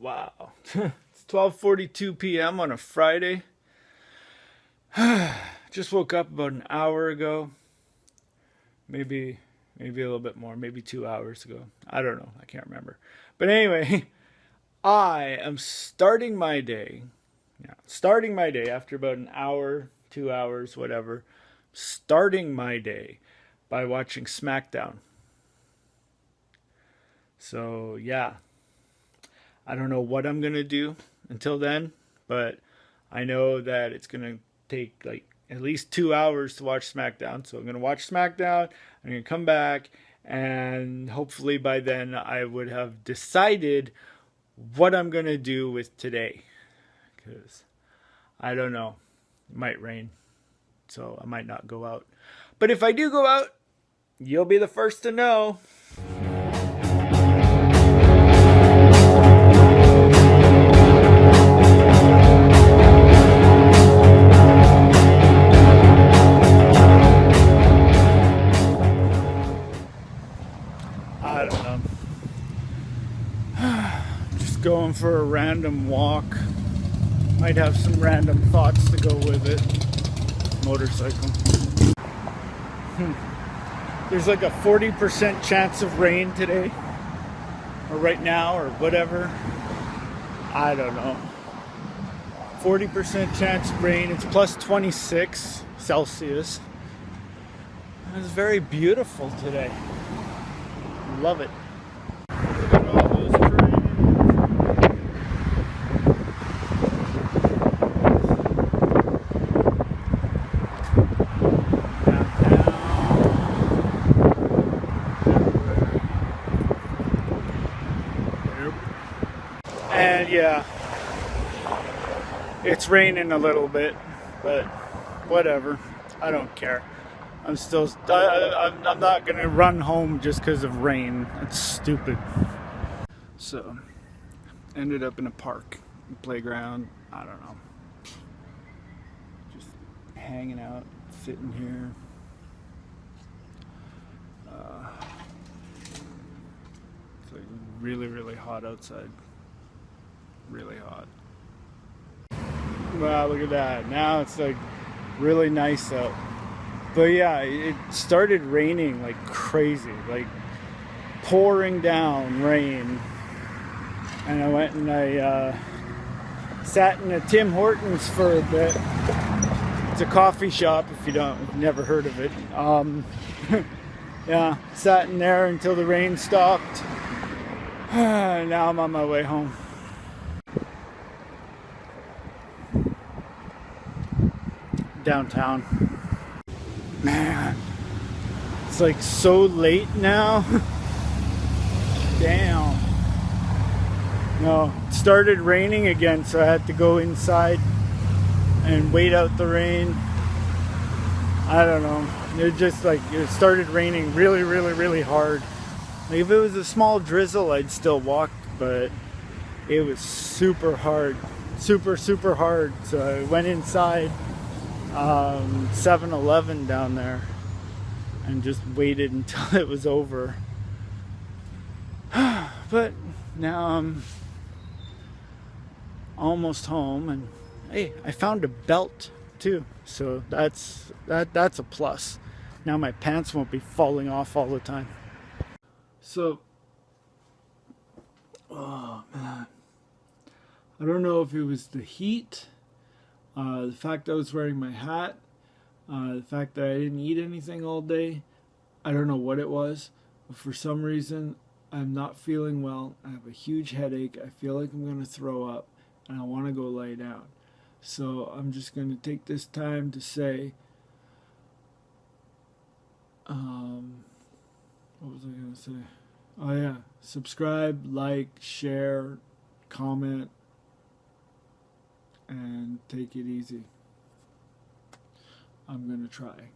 Wow. It's 12:42 p.m. on a Friday. Just woke up about an hour ago. Maybe a little bit more, maybe 2 hours ago. I don't know. I can't remember. But anyway, I am starting my day. Yeah, starting my day after about an hour, 2 hours, whatever. Starting my day by watching SmackDown. So, yeah. I don't know what I'm going to do until then, but I know that it's going to take like at least 2 hours to watch SmackDown. So I'm going to watch SmackDown. I'm going to come back, and hopefully by then I would have decided what I'm going to do with today. Because I don't know. It might rain, so I might not go out. But if I do go out, you'll be the first to know. I don't know. Just going for a random walk. Might have some random thoughts to go with it. Motorcycle. There's like a 40% chance of rain today. Or right now, or whatever. I don't know. 40% chance of rain. It's plus 26 Celsius. It's very beautiful today. Love it. Look at all those trees. And yeah, it's raining a little bit, but whatever. I don't care. I'm not gonna run home just because of rain. That's stupid. So, ended up in a park, playground. I don't know. Just hanging out, sitting here. It's like really, really hot outside. Really hot. Wow, look at that. Now it's like really nice out. But yeah, it started raining like crazy, like pouring down rain. And I went and I sat in a Tim Hortons for a bit. It's a coffee shop if you've never heard of it. Yeah, sat in there until the rain stopped. Now I'm on my way home. Downtown. Man, it's like so late now. Damn. No, it started raining again, so I had to go inside and wait out the rain. I don't know. It just like, it started raining really, really, really hard. Like if it was a small drizzle, I'd still walk, but it was super hard. Super, super hard. So I went inside 7-Eleven down there and just waited until it was over. But now I'm almost home, and hey, I found a belt too, so that's a plus. Now my pants won't be falling off all the time. So, oh man, I don't know if it was the heat, the fact I was wearing my hat, the fact that I didn't eat anything all day. I don't know what it was, but for some reason I'm not feeling well. I have a huge headache. I feel like I'm going to throw up, and I want to go lay down. So I'm just going to take this time to say, what was I going to say? Oh yeah, subscribe, like, share, comment, and take it easy. I'm gonna try.